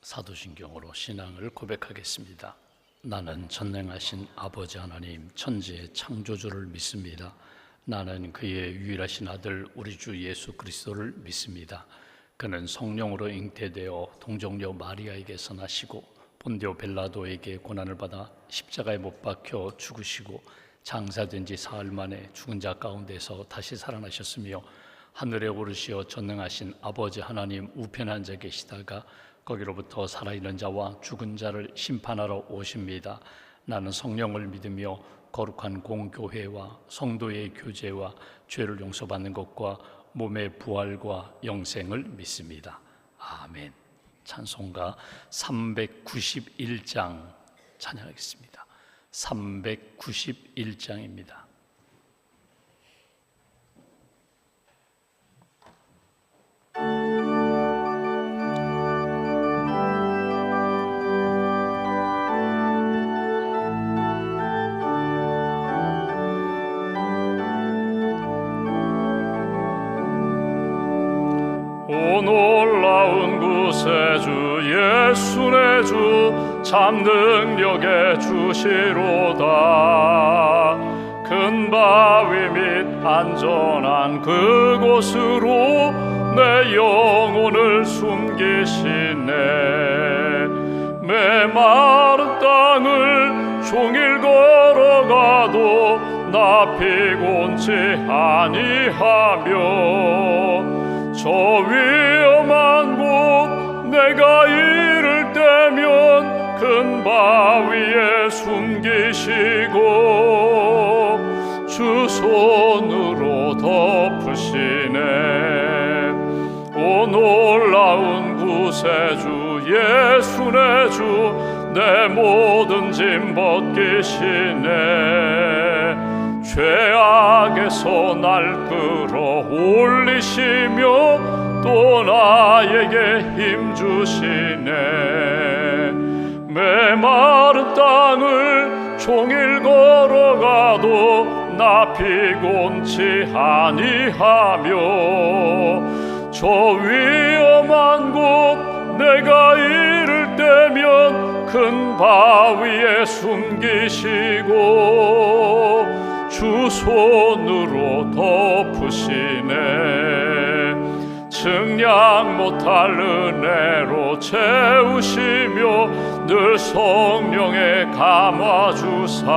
사도신경으로 신앙을 고백하겠습니다. 나는 전능하신 아버지 하나님 천지의 창조주를 믿습니다. 나는 그의 유일하신 아들 우리 주 예수 그리스도를 믿습니다. 그는 성령으로 잉태되어 동정녀 마리아에게서 나시고 본디오 빌라도에게 고난을 받아 십자가에 못 박혀 죽으시고 장사된 지 사흘 만에 죽은 자 가운데서 다시 살아나셨으며 하늘에 오르시어 전능하신 아버지 하나님 우편에 앉아 계시다가 거기로부터 살아있는 자와 죽은 자를 심판하러 오십니다. 나는 성령을 믿으며 거룩한 공교회와 성도의 교제와 죄를 용서받는 것과 몸의 부활과 영생을 믿습니다. 아멘. 찬송가 391장 찬양하겠습니다. 391장입니다. 오 놀라운 구세주 예수 내 주 참 능력의 주시로다. 큰 바위 및 안전한 그곳으로 내 영혼을 숨기시네. 메마른 땅을 종일 걸어가도 나 피곤치 아니하며 저 위험한 곳 내가 이를 때면 큰 바위에 숨기시고 주 손으로 덮으시네. 오 놀라운 구세주 예수 내 주 내 모든 짐 벗기시네. 죄악에서 날 끌어올리시며 또 나에게 힘 주시네. 메마른 땅을 종일 걸어가도 나 피곤치 아니하며 저 위험한 곳 내가 이를 때면 큰 바위에 숨기시고 주 손으로 덮으시네. 측량 못할 은혜로 채우시며 늘 성령에 감화주사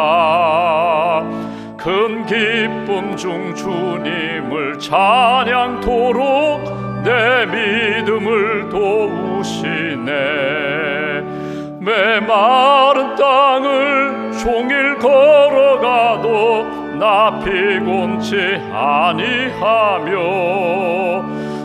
큰 기쁨 중 주님을 찬양토록 내 믿음을 도우시네. 메마른 땅을 종일 걸어가도 나 피곤치 아니하며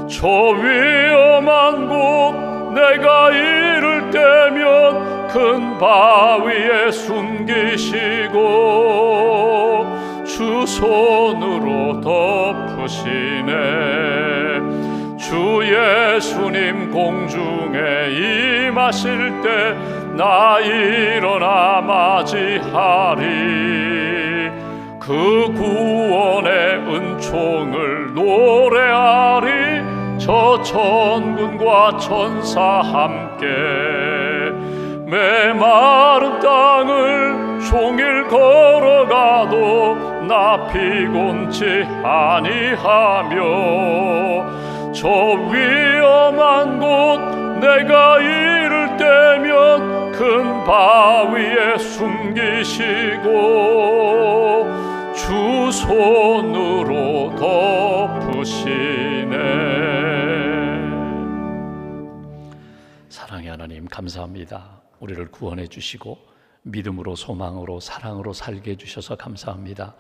저 위험한 곳 내가 이를 때면 큰 바위에 숨기시고 주 손으로 덮으시네. 주 예수님 공중에 임하실 때 나 일어나 맞이하리. 그 구원의 은총을 노래하리. 저 천군과 천사 함께 메마른 땅을 종일 걸어가도 나 피곤치 아니하며 저 위험한 곳 내가 이를 때면 큰 바위에 숨기시고 주 손으로 덮으시네. 사랑의 하나님 감사합니다. 우리를 구원해 주시고 믿음으로 소망으로 사랑으로 살게 해주셔서 감사합니다.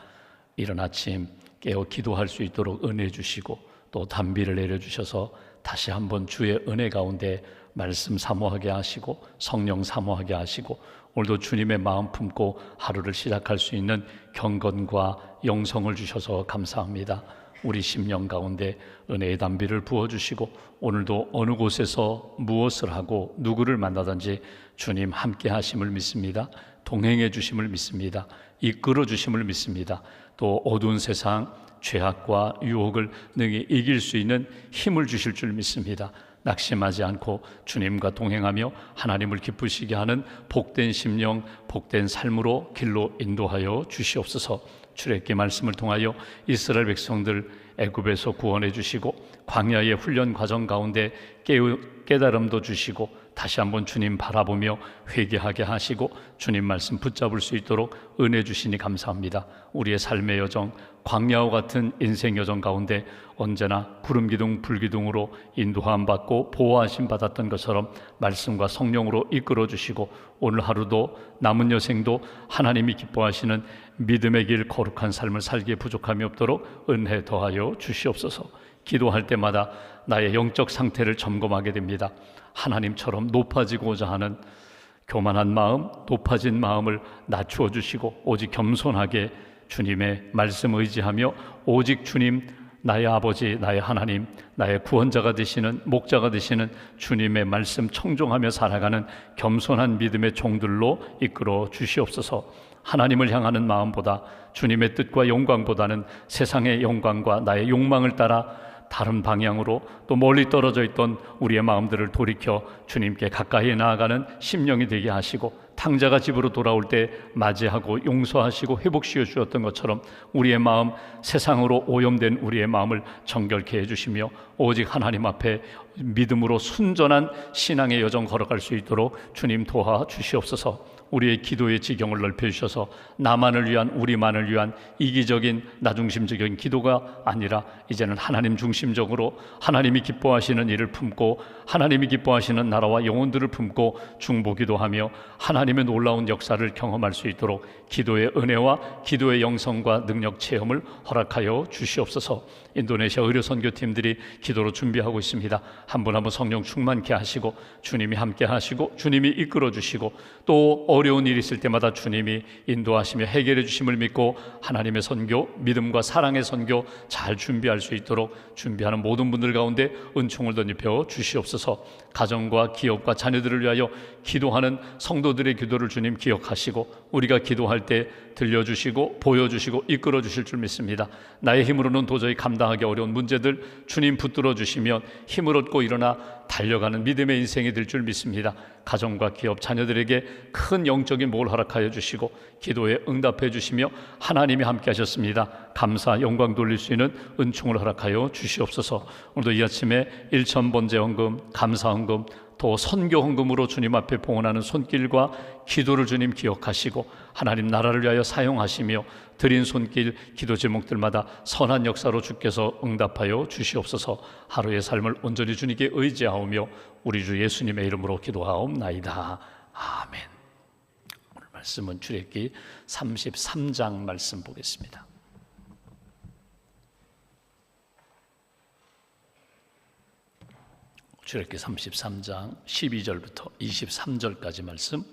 이른 아침 깨어 기도할 수 있도록 은혜 주시고 또 단비를 내려주셔서 다시 한번 주의 은혜 가운데 말씀 사모하게 하시고 성령 사모하게 하시고 오늘도 주님의 마음 품고 하루를 시작할 수 있는 경건과 영성을 주셔서 감사합니다. 우리 심령 가운데 은혜의 단비를 부어주시고 오늘도 어느 곳에서 무엇을 하고 누구를 만나든지 주님 함께 하심을 믿습니다. 동행해 주심을 믿습니다. 이끌어 주심을 믿습니다. 또 어두운 세상 죄악과 유혹을 능히 이길 수 있는 힘을 주실 줄 믿습니다. 낙심하지 않고 주님과 동행하며 하나님을 기쁘시게 하는 복된 심령, 복된 삶으로 길로 인도하여 주시옵소서. 출애굽기 말씀을 통하여 이스라엘 백성들 애굽에서 구원해 주시고 광야의 훈련 과정 가운데 깨달음도 주시고 다시 한번 주님 바라보며 회개하게 하시고 주님 말씀 붙잡을 수 있도록 은혜 주시니 감사합니다. 우리의 삶의 여정, 광야와 같은 인생 여정 가운데 언제나 구름기둥 불기둥으로 인도함 받고 보호하심 받았던 것처럼 말씀과 성령으로 이끌어 주시고 오늘 하루도 남은 여생도 하나님이 기뻐하시는 믿음의 길 거룩한 삶을 살기에 부족함이 없도록 은혜 더하여 주시옵소서. 기도할 때마다 나의 영적 상태를 점검하게 됩니다. 하나님처럼 높아지고자 하는 교만한 마음, 높아진 마음을 낮추어 주시고 오직 겸손하게 주님의 말씀 의지하며 오직 주님, 나의 아버지, 나의 하나님, 나의 구원자가 되시는, 목자가 되시는 주님의 말씀 청종하며 살아가는 겸손한 믿음의 종들로 이끌어 주시옵소서. 하나님을 향하는 마음보다 주님의 뜻과 영광보다는 세상의 영광과 나의 욕망을 따라 다른 방향으로 또 멀리 떨어져 있던 우리의 마음들을 돌이켜 주님께 가까이 나아가는 심령이 되게 하시고 탕자가 집으로 돌아올 때 맞이하고 용서하시고 회복시켜 주었던 것처럼 우리의 마음, 세상으로 오염된 우리의 마음을 정결케 해주시며 오직 하나님 앞에 믿음으로 순전한 신앙의 여정 걸어갈 수 있도록 주님 도와주시옵소서. 우리의 기도의 지경을 넓혀주셔서 나만을 위한, 우리만을 위한 이기적인 나중심적인 기도가 아니라 이제는 하나님 중심적으로 하나님이 기뻐하시는 일을 품고 하나님이 기뻐하시는 나라와 영혼들을 품고 중보기도하며 하나님의 놀라운 역사를 경험할 수 있도록 기도의 은혜와 기도의 영성과 능력 체험을 허락하여 주시옵소서. 인도네시아 의료선교팀들이 기도로 준비하고 있습니다. 한 분 한 분 성령 충만케 하시고 주님이 함께 하시고 주님이 이끌어 주시고 또 어려운 일이 있을 때마다 주님이 인도하시며 해결해 주심을 믿고 하나님의 선교, 믿음과 사랑의 선교 잘 준비할 수 있도록 준비하는 모든 분들 가운데 은총을 덧입혀 주시옵소서. 가정과 기업과 자녀들을 위하여 기도하는 성도들의 기도를 주님 기억하시고 우리가 기도할 때 들려주시고 보여주시고 이끌어 주실 줄 믿습니다. 나의 힘으로는 도저히 감당하기 어려운 문제들 주님 붙들어 주시면 힘을 얻고 일어나 달려가는 믿음의 인생이 될 줄 믿습니다. 가정과 기업 자녀들에게 큰 영적인 복을 허락하여 주시고 기도에 응답해 주시며 하나님이 함께 하셨습니다. 감사 영광 돌릴 수 있는 은총을 허락하여 주시옵소서. 오늘도 이 아침에 1,000번째 헌금, 감사 헌금, 또 선교 헌금으로 주님 앞에 봉헌하는 손길과 기도를 주님 기억하시고 하나님 나라를 위하여 사용하시며 드린 손길, 기도 제목들마다 선한 역사로 주께서 응답하여 주시옵소서. 하루의 삶을 온전히 주님께 의지하오며 우리 주 예수님의 이름으로 기도하옵나이다. 아멘. 오늘 말씀은 출애굽기 33장 말씀 보겠습니다. 출애굽기 33장 12절부터 23절까지 말씀,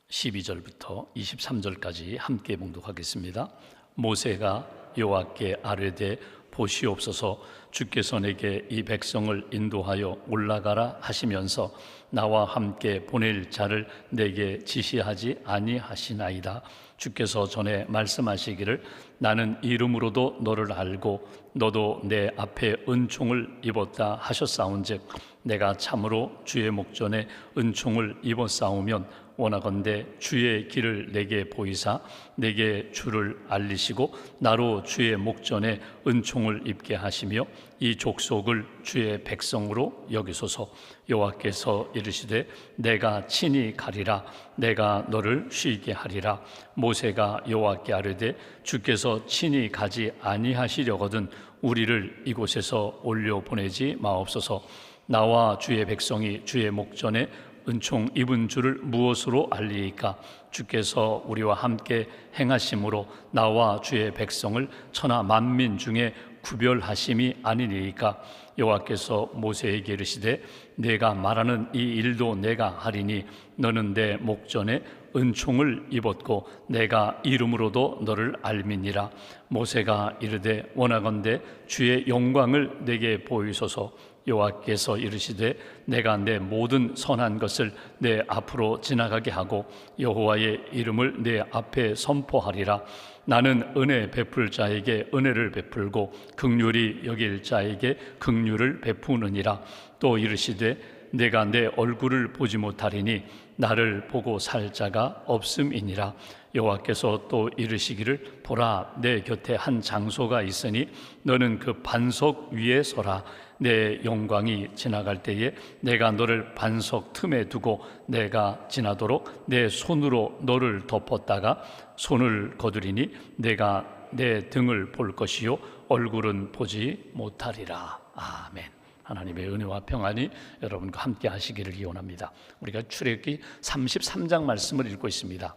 12절부터 23절까지 함께 봉독하겠습니다. 모세가 여호와께 아뢰되 보시옵소서, 주께서 내게 이 백성을 인도하여 올라가라 하시면서 나와 함께 보낼 자를 내게 지시하지 아니하시나이다. 주께서 전에 말씀하시기를 나는 이름으로도 너를 알고 너도 내 앞에 은총을 입었다 하셨사온즉 내가 참으로 주의 목전에 은총을 입었사오면 원하건대 주의 길을 내게 보이사 내게 주를 알리시고 나로 주의 목전에 은총을 입게 하시며 이 족속을 주의 백성으로 여기소서. 여호와께서 이르시되 내가 친히 가리라. 내가 너를 쉬게 하리라. 모세가 여호와께 아뢰되 주께서 친히 가지 아니하시려거든 우리를 이곳에서 올려 보내지 마옵소서. 나와 주의 백성이 주의 목전에 은총 입은 줄을 무엇으로 알리이까? 주께서 우리와 함께 행하심으로 나와 주의 백성을 천하 만민 중에 구별하심이 아니니이까? 여호와께서 모세에게 이르시되 내가 말하는 이 일도 내가 하리니 너는 내 목전에 은총을 입었고 내가 이름으로도 너를 알미니라. 모세가 이르되 원하건대 주의 영광을 내게 보이소서. 여호와께서 이르시되 내가 내 모든 선한 것을 내 앞으로 지나가게 하고 여호와의 이름을 내 앞에 선포하리라. 나는 은혜 베풀 자에게 은혜를 베풀고 긍휼히 여길 자에게 긍휼을 베푸느니라. 또 이르시되 내가 내 얼굴을 보지 못하리니 나를 보고 살 자가 없음이니라. 여호와께서 또 이르시기를 보라, 내 곁에 한 장소가 있으니 너는 그 반석 위에 서라. 내 영광이 지나갈 때에 내가 너를 반석 틈에 두고 내가 지나도록 내 손으로 너를 덮었다가 손을 거두리니 내가 내 등을 볼 것이요 얼굴은 보지 못하리라. 아멘. 하나님의 은혜와 평안이 여러분과 함께 하시기를 기원합니다. 우리가 출애굽기 33장 말씀을 읽고 있습니다.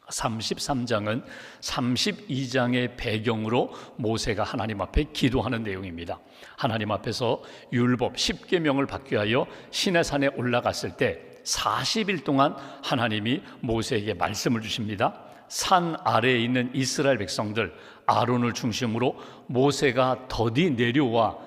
33장은 32장의 배경으로 모세가 하나님 앞에 기도하는 내용입니다. 하나님 앞에서 율법 10계명을 받기 위하여 시내산에 올라갔을 때 40일 동안 하나님이 모세에게 말씀을 주십니다. 산 아래에 있는 이스라엘 백성들 아론을 중심으로 모세가 더디 내려와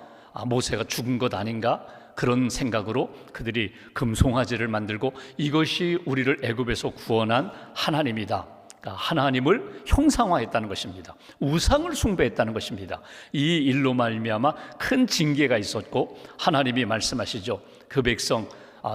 모세가 죽은 것 아닌가 그런 생각으로 그들이 금송아지를 만들고 이것이 우리를 애굽에서 구원한 하나님이다, 그러니까 하나님을 형상화했다는 것입니다. 우상을 숭배했다는 것입니다. 이 일로 말미암아 큰 징계가 있었고 하나님이 말씀하시죠. 그 백성,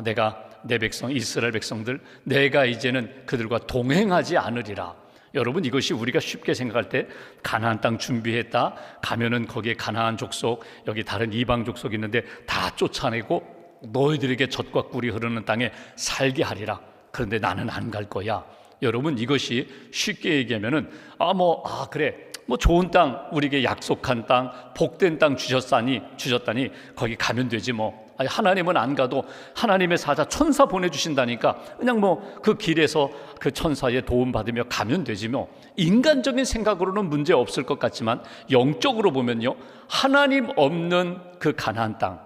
내가 내 백성 이스라엘 백성들 내가 이제는 그들과 동행하지 않으리라. 여러분, 이것이 우리가 쉽게 생각할 때 가나안 땅 준비했다 가면은 거기에 가나안 족속, 여기 다른 이방 족속이 있는데 다 쫓아내고 너희들에게 젖과 꿀이 흐르는 땅에 살게 하리라. 그런데 나는 안 갈 거야. 여러분, 이것이 쉽게 얘기하면은 그래 좋은 땅, 우리에게 약속한 땅, 복된 땅 주셨다니 거기 가면 되지 뭐. 아니, 하나님은 안 가도 하나님의 사자 천사 보내주신다니까 그냥 그 길에서 그 천사의 도움 받으며 가면 되지 뭐. 인간적인 생각으로는 문제 없을 것 같지만 영적으로 보면요, 하나님 없는 그 가나안 땅,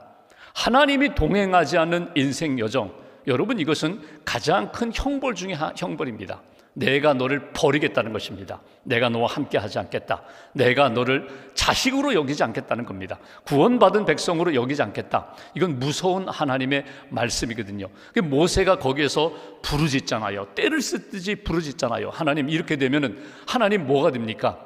하나님이 동행하지 않는 인생 여정, 여러분, 이것은 가장 큰 형벌 중에 형벌입니다. 내가 너를 버리겠다는 것입니다. 내가 너와 함께 하지 않겠다. 내가 너를 자식으로 여기지 않겠다는 겁니다. 구원받은 백성으로 여기지 않겠다. 이건 무서운 하나님의 말씀이거든요. 모세가 거기에서 부르짖잖아요. 때를 쓰듯이 부르짖잖아요. 하나님, 이렇게 되면은 하나님 뭐가 됩니까?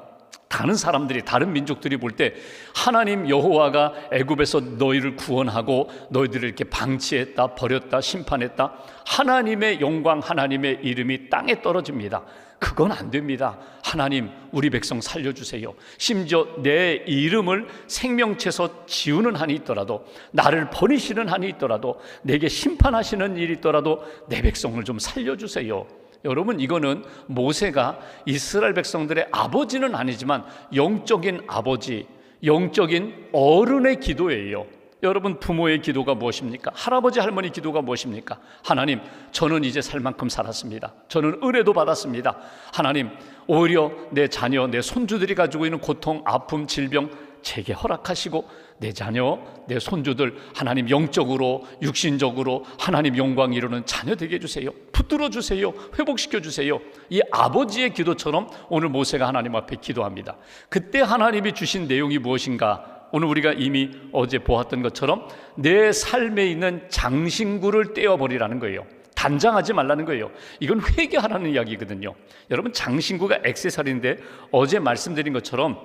다른 사람들이, 다른 민족들이 볼 때 하나님 여호와가 애굽에서 너희를 구원하고 너희들을 이렇게 방치했다, 버렸다, 심판했다, 하나님의 영광, 하나님의 이름이 땅에 떨어집니다. 그건 안 됩니다. 하나님, 우리 백성 살려주세요. 심지어 내 이름을 생명체에서 지우는 한이 있더라도, 나를 버리시는 한이 있더라도, 내게 심판하시는 일이 있더라도 내 백성을 좀 살려주세요. 여러분, 이거는 모세가 이스라엘 백성들의 아버지는 아니지만 영적인 아버지, 영적인 어른의 기도예요. 여러분, 부모의 기도가 무엇입니까? 할아버지 할머니 기도가 무엇입니까? 하나님, 저는 이제 살 만큼 살았습니다. 저는 은혜도 받았습니다. 하나님, 오히려 내 자녀, 내 손주들이 가지고 있는 고통, 아픔, 질병 제게 허락하시고 내 자녀, 내 손주들 하나님 영적으로, 육신적으로 하나님 영광 이루는 자녀 되게 해주세요. 붙들어 주세요. 회복시켜 주세요. 이 아버지의 기도처럼 오늘 모세가 하나님 앞에 기도합니다. 그때 하나님이 주신 내용이 무엇인가? 오늘 우리가 이미 어제 보았던 것처럼 내 삶에 있는 장신구를 떼어버리라는 거예요. 단장하지 말라는 거예요. 이건 회개하라는 이야기거든요. 여러분, 장신구가 액세서리인데 어제 말씀드린 것처럼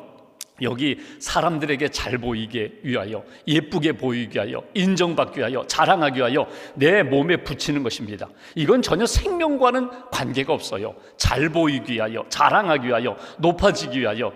여기 사람들에게 잘 보이게 위하여, 예쁘게 보이게 하여, 인정받기 위하여, 자랑하기 위하여 내 몸에 붙이는 것입니다. 이건 전혀 생명과는 관계가 없어요. 잘 보이기 위하여, 자랑하기 위하여, 높아지기 위하여,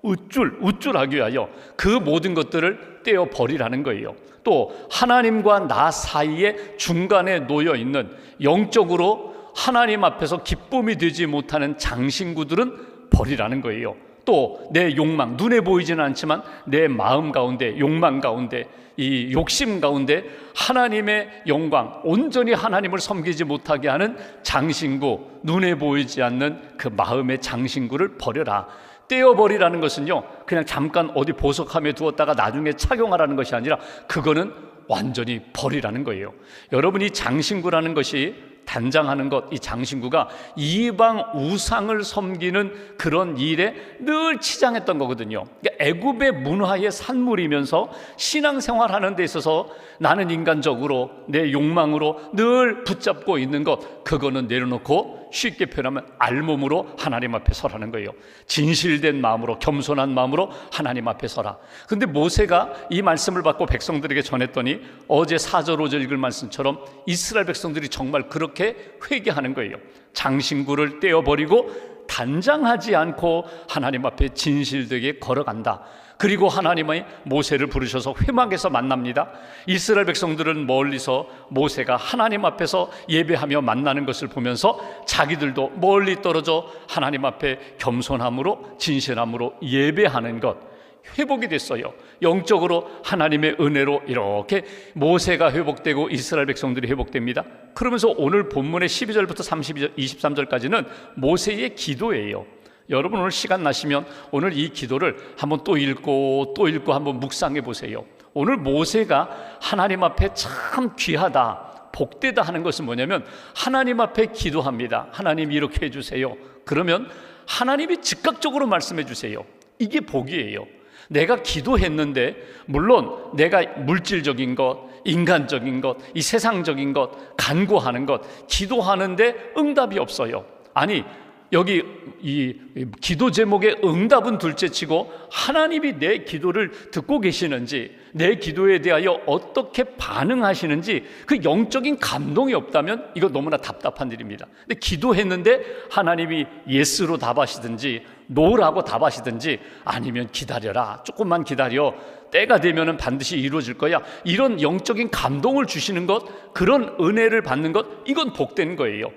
우쭐하기 위하여 그 모든 것들을 떼어버리라는 거예요. 또 하나님과 나 사이에 중간에 놓여있는, 영적으로 하나님 앞에서 기쁨이 되지 못하는 장신구들은 버리라는 거예요. 또 내 욕망, 눈에 보이지는 않지만 내 마음 가운데, 욕망 가운데, 이 욕심 가운데 하나님의 영광, 온전히 하나님을 섬기지 못하게 하는 장신구, 눈에 보이지 않는 그 마음의 장신구를 버려라. 떼어버리라는 것은요, 그냥 잠깐 어디 보석함에 두었다가 나중에 착용하라는 것이 아니라 그거는 완전히 버리라는 거예요. 여러분, 이 장신구라는 것이, 단장하는 것, 이 장신구가 이방 우상을 섬기는 그런 일에 늘 치장했던 거거든요. 그러니까 애굽의 문화의 산물이면서 신앙생활하는 데 있어서 나는 인간적으로 내 욕망으로 늘 붙잡고 있는 것, 그거는 내려놓고 쉽게 표현하면 알몸으로 하나님 앞에 서라는 거예요. 진실된 마음으로, 겸손한 마음으로 하나님 앞에 서라. 근데 모세가 이 말씀을 받고 백성들에게 전했더니 어제 4절 5절 읽을 말씀처럼 이스라엘 백성들이 정말 그렇게 회개하는 거예요. 장신구를 떼어버리고 단장하지 않고 하나님 앞에 진실되게 걸어간다. 그리고 하나님의 모세를 부르셔서 회막에서 만납니다. 이스라엘 백성들은 멀리서 모세가 하나님 앞에서 예배하며 만나는 것을 보면서 자기들도 멀리 떨어져 하나님 앞에 겸손함으로 진실함으로 예배하는 것, 회복이 됐어요. 영적으로 하나님의 은혜로 이렇게 모세가 회복되고 이스라엘 백성들이 회복됩니다. 그러면서 오늘 본문의 12절부터 23절까지는 모세의 기도예요. 여러분 오늘 시간 나시면 오늘 이 기도를 한번 또 읽고 한번 묵상해 보세요. 오늘 모세가 하나님 앞에 참 귀하다, 복되다 하는 것은 뭐냐면 하나님 앞에 기도합니다. 하나님 이렇게 해주세요. 그러면 하나님이 즉각적으로 말씀해 주세요. 이게 복이에요. 내가 기도했는데 물론 내가 물질적인 것, 인간적인 것, 이 세상적인 것, 간구하는 것, 기도하는데 응답이 없어요. 아니 여기 이 기도 제목의 응답은 둘째치고 하나님이 내 기도를 듣고 계시는지, 내 기도에 대하여 어떻게 반응하시는지 그 영적인 감동이 없다면 이거 너무나 답답한 일입니다. 근데 기도했는데 하나님이 예스로 답하시든지 노라고 답하시든지 아니면 기다려라, 조금만 기다려, 때가 되면 반드시 이루어질 거야, 이런 영적인 감동을 주시는 것, 그런 은혜를 받는 것, 이건 복된 거예요.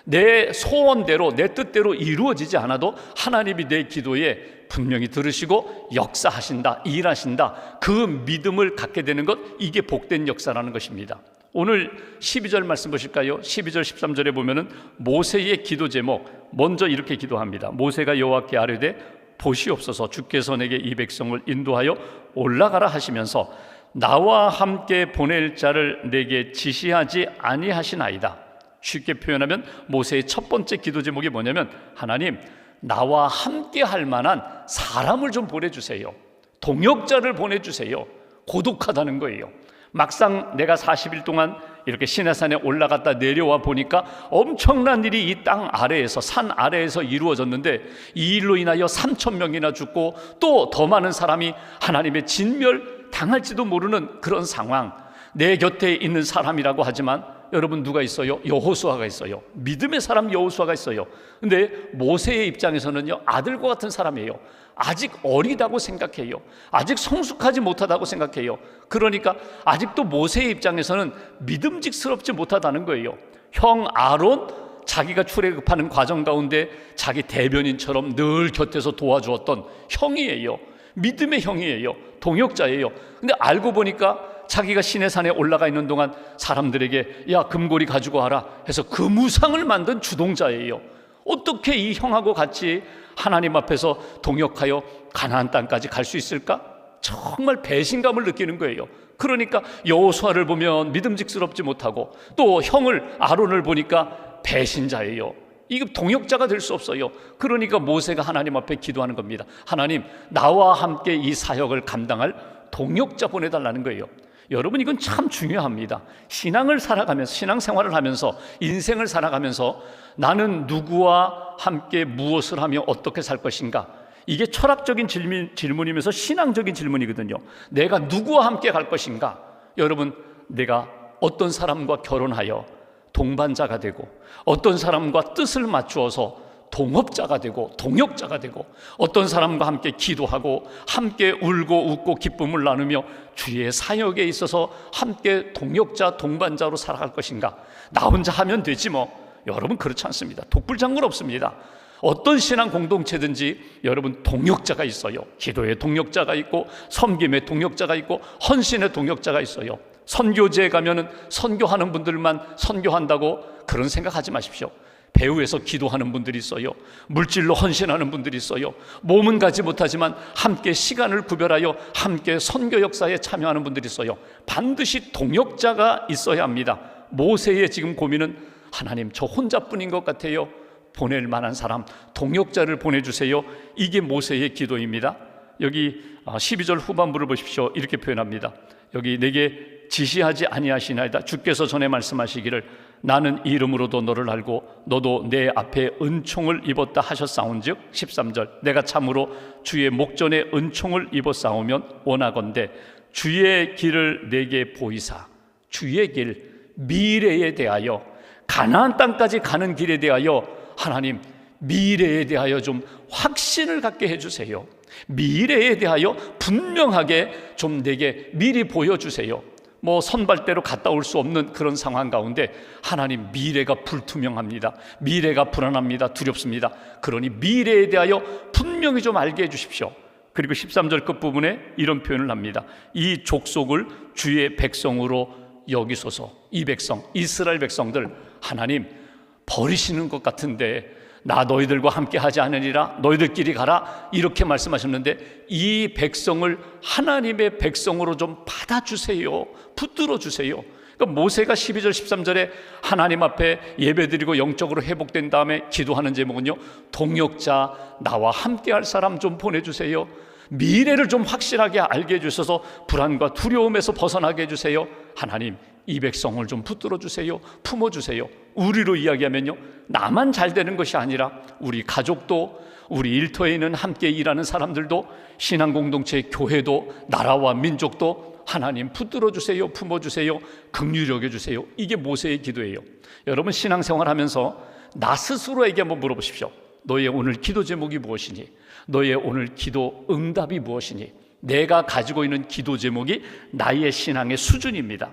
내 소원대로 내 뜻대로 이루어지지 않아도 하나님이 내 기도에 분명히 들으시고 역사하신다, 일하신다, 그 믿음을 갖게 되는 것, 이게 복된 역사라는 것입니다. 오늘 12절 말씀 보실까요? 12절 13절에 보면은 모세의 기도 제목, 먼저 이렇게 기도합니다. 모세가 여호와께 아뢰되 보시옵소서, 주께서 내게 이 백성을 인도하여 올라가라 하시면서 나와 함께 보낼 자를 내게 지시하지 아니하시나이다. 쉽게 표현하면 모세의 첫 번째 기도 제목이 뭐냐면 하나님, 나와 함께 할 만한 사람을 좀 보내주세요. 동역자를 보내주세요. 고독하다는 거예요. 막상 내가 40일 동안 이렇게 시내산에 올라갔다 내려와 보니까 엄청난 일이 이 땅 아래에서, 산 아래에서 이루어졌는데 이 일로 인하여 3,000명이나 죽고 또 더 많은 사람이 하나님의 진멸 당할지도 모르는 그런 상황. 내 곁에 있는 사람이라고 하지만 여러분 누가 있어요? 여호수아가 있어요. 믿음의 사람 여호수아가 있어요. 근데 모세의 입장에서는요, 아들과 같은 사람이에요. 아직 어리다고 생각해요. 아직 성숙하지 못하다고 생각해요. 그러니까 아직도 모세의 입장에서는 믿음직스럽지 못하다는 거예요. 형 아론, 자기가 출애굽하는 과정 가운데 자기 대변인처럼 늘 곁에서 도와주었던 형이에요. 믿음의 형이에요. 동역자예요. 근데 알고 보니까 자기가 시내산에 올라가 있는 동안 사람들에게 야, 금고리 가지고 와라 해서 금우상을 만든 주동자예요. 어떻게 이 형하고 같이 하나님 앞에서 동역하여 가나안 땅까지 갈 수 있을까? 정말 배신감을 느끼는 거예요. 그러니까 여호수아를 보면 믿음직스럽지 못하고 또 형을 아론을 보니까 배신자예요. 이거 동역자가 될 수 없어요. 그러니까 모세가 하나님 앞에 기도하는 겁니다. 하나님, 나와 함께 이 사역을 감당할 동역자 보내달라는 거예요. 여러분 이건 참 중요합니다. 신앙을 살아가면서, 신앙생활을 하면서, 인생을 살아가면서 나는 누구와 함께 무엇을 하며 어떻게 살 것인가, 이게 철학적인 질문이면서 신앙적인 질문이거든요. 내가 누구와 함께 갈 것인가. 여러분, 내가 어떤 사람과 결혼하여 동반자가 되고 어떤 사람과 뜻을 맞추어서 동업자가 되고 동역자가 되고 어떤 사람과 함께 기도하고 함께 울고 웃고 기쁨을 나누며 주의 사역에 있어서 함께 동역자 동반자로 살아갈 것인가. 나 혼자 하면 되지 뭐. 여러분 그렇지 않습니다. 독불장군 없습니다. 어떤 신앙 공동체든지 여러분 동역자가 있어요. 기도의 동역자가 있고 섬김의 동역자가 있고 헌신의 동역자가 있어요. 선교제에 가면은 선교하는 분들만 선교한다고 그런 생각하지 마십시오. 배후에서 기도하는 분들이 있어요. 물질로 헌신하는 분들이 있어요. 몸은 가지 못하지만 함께 시간을 구별하여 함께 선교 역사에 참여하는 분들이 있어요. 반드시 동역자가 있어야 합니다. 모세의 지금 고민은 하나님, 저 혼자뿐인 것 같아요. 보낼 만한 사람, 동역자를 보내주세요. 이게 모세의 기도입니다. 여기 12절 후반부를 보십시오. 이렇게 표현합니다. 여기 내게 지시하지 아니하시나이다. 주께서 전에 말씀하시기를 나는 이름으로도 너를 알고 너도 내 앞에 은총을 입었다 하셨사온즉 13절 내가 참으로 주의 목전에 은총을 입었사오면 원하건대 주의 길을 내게 보이사. 주의 길, 미래에 대하여, 가나안 땅까지 가는 길에 대하여 하나님 미래에 대하여 좀 확신을 갖게 해주세요. 미래에 대하여 분명하게 좀 내게 미리 보여주세요. 뭐 선발대로 갔다 올 수 없는 그런 상황 가운데 하나님 미래가 불투명합니다. 미래가 불안합니다. 두렵습니다. 그러니 미래에 대하여 분명히 좀 알게 해주십시오. 그리고 13절 끝부분에 이런 표현을 합니다. 이 족속을 주의 백성으로 여기소서. 이 백성, 이스라엘 백성들 하나님 버리시는 것 같은데 나 너희들과 함께 하지 않으리라, 너희들끼리 가라, 이렇게 말씀하셨는데 이 백성을 하나님의 백성으로 좀 받아주세요. 붙들어 주세요. 그러니까 모세가 12절 13절에 하나님 앞에 예배드리고 영적으로 회복된 다음에 기도하는 제목은요, 동역자, 나와 함께 할 사람 좀 보내주세요. 미래를 좀 확실하게 알게 해주셔서 불안과 두려움에서 벗어나게 해주세요. 하나님 이 백성을 좀 붙들어 주세요. 품어주세요. 우리로 이야기하면요, 나만 잘 되는 것이 아니라 우리 가족도, 우리 일터에 있는 함께 일하는 사람들도, 신앙 공동체, 교회도, 나라와 민족도 하나님 붙들어 주세요. 품어주세요. 긍휼히 여겨주세요. 이게 모세의 기도예요. 여러분 신앙생활하면서 나 스스로에게 한번 물어보십시오. 너의 오늘 기도 제목이 무엇이니? 너의 오늘 기도 응답이 무엇이니? 내가 가지고 있는 기도 제목이 나의 신앙의 수준입니다.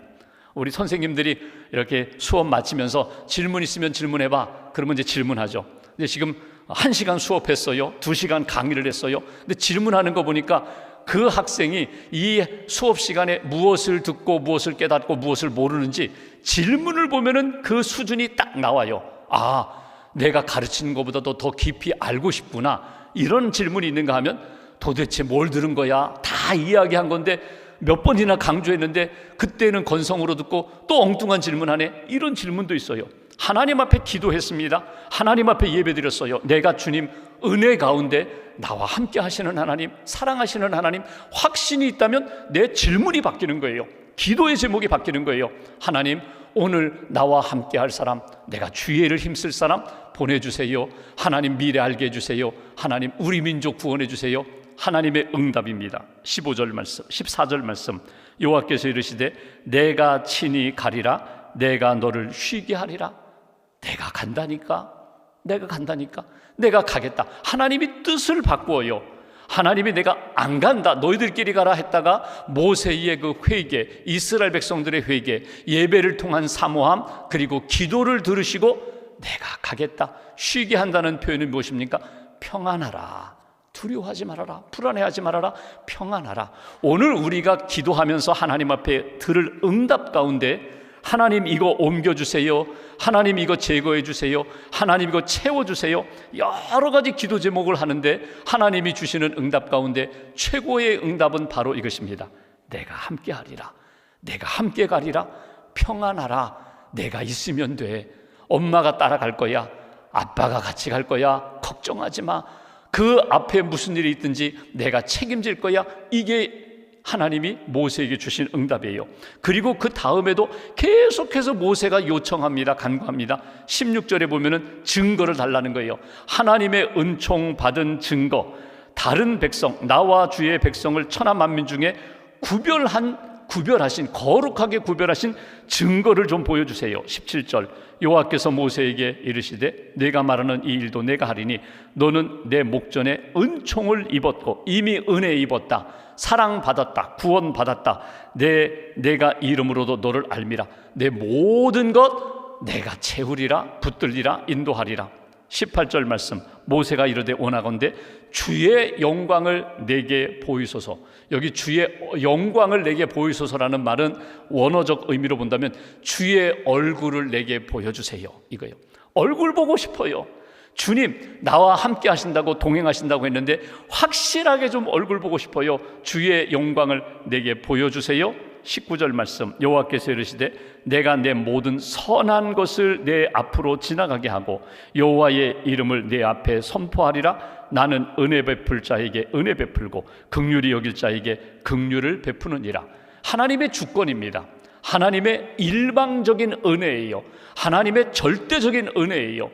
우리 선생님들이 이렇게 수업 마치면서 질문 있으면 질문해봐. 그러면 이제 질문하죠. 근데 지금 1시간 수업했어요. 2시간 강의를 했어요. 근데 질문하는 거 보니까 그 학생이 이 수업 시간에 무엇을 듣고 무엇을 깨닫고 무엇을 모르는지 질문을 보면은 그 수준이 딱 나와요. 아, 내가 가르치는 것보다도 더 깊이 알고 싶구나. 이런 질문이 있는가 하면 도대체 뭘 들은 거야? 다 이야기한 건데 몇 번이나 강조했는데 그때는 건성으로 듣고 또 엉뚱한 질문하네. 이런 질문도 있어요. 하나님 앞에 기도했습니다. 하나님 앞에 예배드렸어요. 내가 주님 은혜 가운데 나와 함께 하시는 하나님, 사랑하시는 하나님, 확신이 있다면 내 질문이 바뀌는 거예요. 기도의 제목이 바뀌는 거예요. 하나님 오늘 나와 함께 할 사람, 내가 주의를 힘쓸 사람 보내주세요. 하나님 미래 알게 해주세요. 하나님 우리 민족 구원해 주세요. 하나님의 응답입니다. 15절 말씀, 14절 말씀, 여호와께서 이르시되 내가 친히 가리라. 내가 너를 쉬게 하리라. 내가 간다니까. 내가 가겠다. 하나님이 뜻을 바꾸어요. 하나님이 내가 안 간다, 너희들끼리 가라 했다가 모세의 그 회개, 이스라엘 백성들의 회개, 예배를 통한 사모함, 그리고 기도를 들으시고 내가 가겠다, 쉬게 한다는 표현이 무엇입니까? 평안하라. 두려워하지 말아라. 불안해하지 말아라. 평안하라. 오늘 우리가 기도하면서 하나님 앞에 들을 응답 가운데 하나님 이거 옮겨주세요. 하나님 이거 제거해주세요. 하나님 이거 채워주세요. 여러 가지 기도 제목을 하는데 하나님이 주시는 응답 가운데 최고의 응답은 바로 이것입니다. 내가 함께 하리라. 내가 함께 가리라. 평안하라. 내가 있으면 돼. 엄마가 따라갈 거야. 아빠가 같이 갈 거야. 걱정하지 마. 그 앞에 무슨 일이 있든지 내가 책임질 거야. 이게 하나님이 모세에게 주신 응답이에요. 그리고 그 다음에도 계속해서 모세가 요청합니다. 간구합니다. 16절에 보면은 증거를 달라는 거예요. 하나님의 은총 받은 증거, 다른 백성, 나와 주의 백성을 천하 만민 중에 구별하신, 거룩하게 구별하신 증거를 좀 보여주세요. 17절, 여호와께서 모세에게 이르시되 내가 말하는 이 일도 내가 하리니 너는 내 목전에 은총을 입었고 이미 은혜 입었다. 사랑받았다. 구원받았다. 내가 이름으로도 너를 알미라. 내 모든 것 내가 채우리라. 붙들리라. 인도하리라. 18절 말씀, 모세가 이르되 원하건대 주의 영광을 내게 보이소서. 여기 주의 영광을 내게 보이소서라는 말은 원어적 의미로 본다면 주의 얼굴을 내게 보여주세요, 이거예요. 얼굴 보고 싶어요. 주님 나와 함께 하신다고, 동행하신다고 했는데 확실하게 좀 얼굴 보고 싶어요. 주의 영광을 내게 보여주세요. 19절 말씀, 여호와께서 이르시되 내가 내 모든 선한 것을 내 앞으로 지나가게 하고 여호와의 이름을 내 앞에 선포하리라. 나는 은혜 베풀 자에게 은혜 베풀고 긍휼히 여길 자에게 긍휼을 베푸느니라. 하나님의 주권입니다. 하나님의 일방적인 은혜예요. 하나님의 절대적인 은혜예요.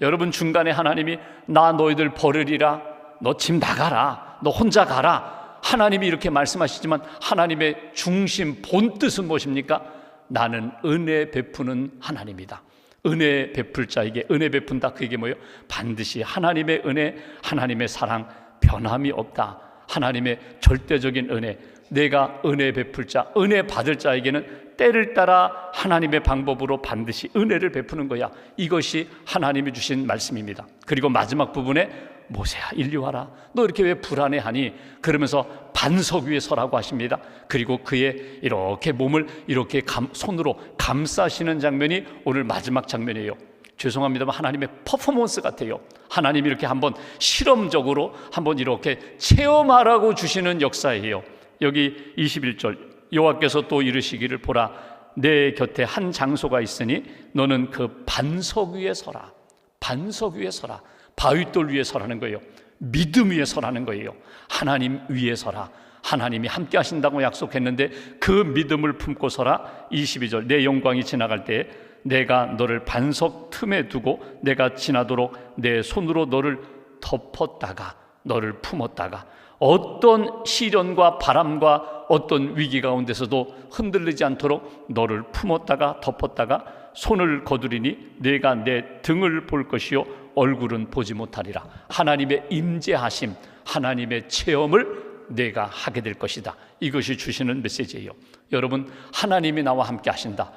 여러분, 중간에 하나님이 나 너희들 버리리라, 너 집 나가라, 너 혼자 가라, 하나님이 이렇게 말씀하시지만 하나님의 중심 본뜻은 무엇입니까? 나는 은혜 베푸는 하나님이다. 은혜 베풀 자에게 은혜 베푼다. 그게 뭐예요? 반드시 하나님의 은혜, 하나님의 사랑, 변함이 없다. 하나님의 절대적인 은혜, 내가 은혜 베풀 자, 은혜 받을 자에게는 때를 따라 하나님의 방법으로 반드시 은혜를 베푸는 거야. 이것이 하나님이 주신 말씀입니다. 그리고 마지막 부분에 모세야 이리 와라, 너 이렇게 왜 불안해하니? 그러면서 반석 위에 서라고 하십니다. 그리고 그의 이렇게 몸을 이렇게 손으로 감싸시는 장면이 오늘 마지막 장면이에요. 죄송합니다만 하나님의 퍼포먼스 같아요. 하나님이 이렇게 한번 실험적으로 한번 이렇게 체험하라고 주시는 역사예요. 여기 21절, 여호와께서 또 이르시기를 보라, 내 곁에 한 장소가 있으니 너는 그 반석 위에 서라. 반석 위에 서라. 바윗돌 위에 서라는 거예요. 믿음 위에 서라는 거예요. 하나님 위에 서라. 하나님이 함께 하신다고 약속했는데 그 믿음을 품고 서라. 22절, 내 영광이 지나갈 때에 내가 너를 반석 틈에 두고 내가 지나도록 내 손으로 너를 덮었다가 너를 품었다가, 어떤 시련과 바람과 어떤 위기 가운데서도 흔들리지 않도록 너를 품었다가 덮었다가 손을 거두리니 내가 내 등을 볼 것이요 얼굴은 보지 못하리라. 하나님의 임재하심, 하나님의 체험을 내가 하게 될 것이다. 이것이 주시는 메시지예요. 여러분, 하나님이 나와 함께 하신다,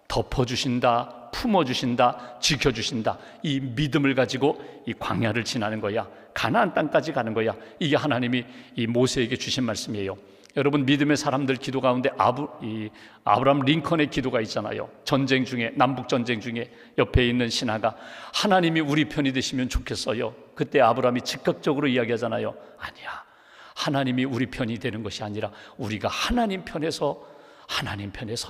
덮어주신다, 품어주신다, 지켜주신다. 이 믿음을 가지고 이 광야를 지나는 거야. 가나안 땅까지 가는 거야. 이게 하나님이 이 모세에게 주신 말씀이에요. 여러분, 믿음의 사람들 기도 가운데 아브라함 링컨의 기도가 있잖아요. 전쟁 중에, 남북 전쟁 중에 옆에 있는 신하가 하나님이 우리 편이 되시면 좋겠어요. 그때 아브라함이 즉각적으로 이야기하잖아요. 아니야, 하나님이 우리 편이 되는 것이 아니라 우리가 하나님 편에 서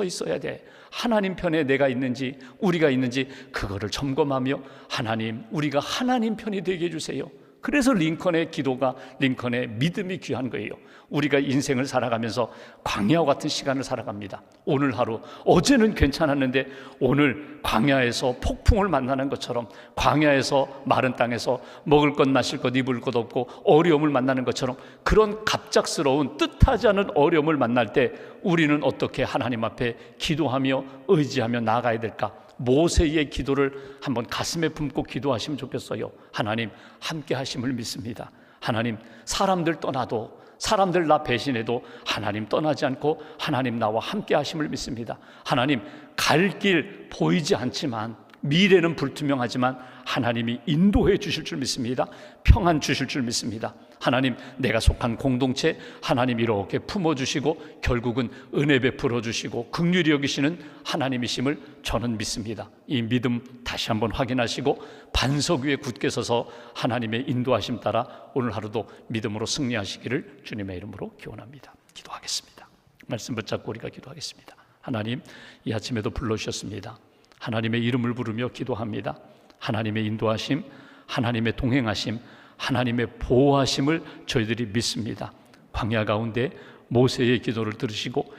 있어야 돼. 하나님 편에 내가 있는지 우리가 있는지 그거를 점검하며 하나님, 우리가 하나님 편이 되게 해주세요. 그래서 링컨의 기도가, 링컨의 믿음이 귀한 거예요. 우리가 인생을 살아가면서 광야와 같은 시간을 살아갑니다. 오늘 하루, 어제는 괜찮았는데 오늘 광야에서 폭풍을 만나는 것처럼, 광야에서 마른 땅에서 먹을 것 마실 것 입을 것 없고 어려움을 만나는 것처럼, 그런 갑작스러운 뜻하지 않은 어려움을 만날 때 우리는 어떻게 하나님 앞에 기도하며 의지하며 나아가야 될까? 모세의 기도를 한번 가슴에 품고 기도하시면 좋겠어요. 하나님 함께 하심을 믿습니다. 하나님, 사람들 떠나도, 사람들 나 배신해도 하나님 떠나지 않고 하나님 나와 함께 하심을 믿습니다. 하나님, 갈 길 보이지 않지만, 미래는 불투명하지만 하나님이 인도해 주실 줄 믿습니다. 평안 주실 줄 믿습니다. 하나님, 내가 속한 공동체 하나님 이렇게 품어주시고 결국은 은혜 베풀어 주시고 긍휼히 여기시는 하나님이심을 저는 믿습니다. 이 믿음 다시 한번 확인하시고 반석 위에 굳게 서서 하나님의 인도하심 따라 오늘 하루도 믿음으로 승리하시기를 주님의 이름으로 기원합니다. 기도하겠습니다. 말씀 붙잡고 우리가 기도하겠습니다. 하나님, 이 아침에도 불러주셨습니다. 하나님의 이름을 부르며 기도합니다. 하나님의 인도하심, 하나님의 동행하심, 하나님의 보호하심을 저희들이 믿습니다. 광야 가운데 모세의 기도를 들으시고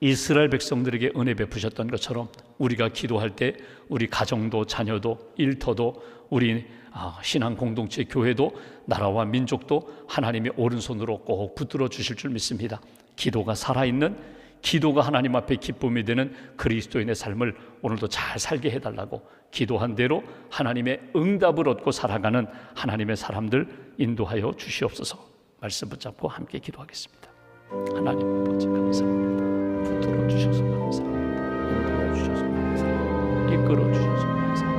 이스라엘 백성들에게 은혜 베푸셨던 것처럼 우리가 기도할 때 우리 가정도, 자녀도, 일터도, 우리 신앙 공동체, 교회도, 나라와 민족도 하나님의 오른손으로 꼭 붙들어 주실 줄 믿습니다. 기도가 살아있는, 기도가 하나님 앞에 기쁨이 되는 그리스도인의 삶을 오늘도 잘 살게 해달라고, 기도한 대로 하나님의 응답을 얻고 살아가는 하나님의 사람들 인도하여 주시옵소서. 말씀 붙잡고 함께 기도하겠습니다. 하나님 아버지 감사합니다. 붙들어 주셔서 감사합니다. 인도해 주셔서 감사합니다. 이끌어 주셔서 감사합니다.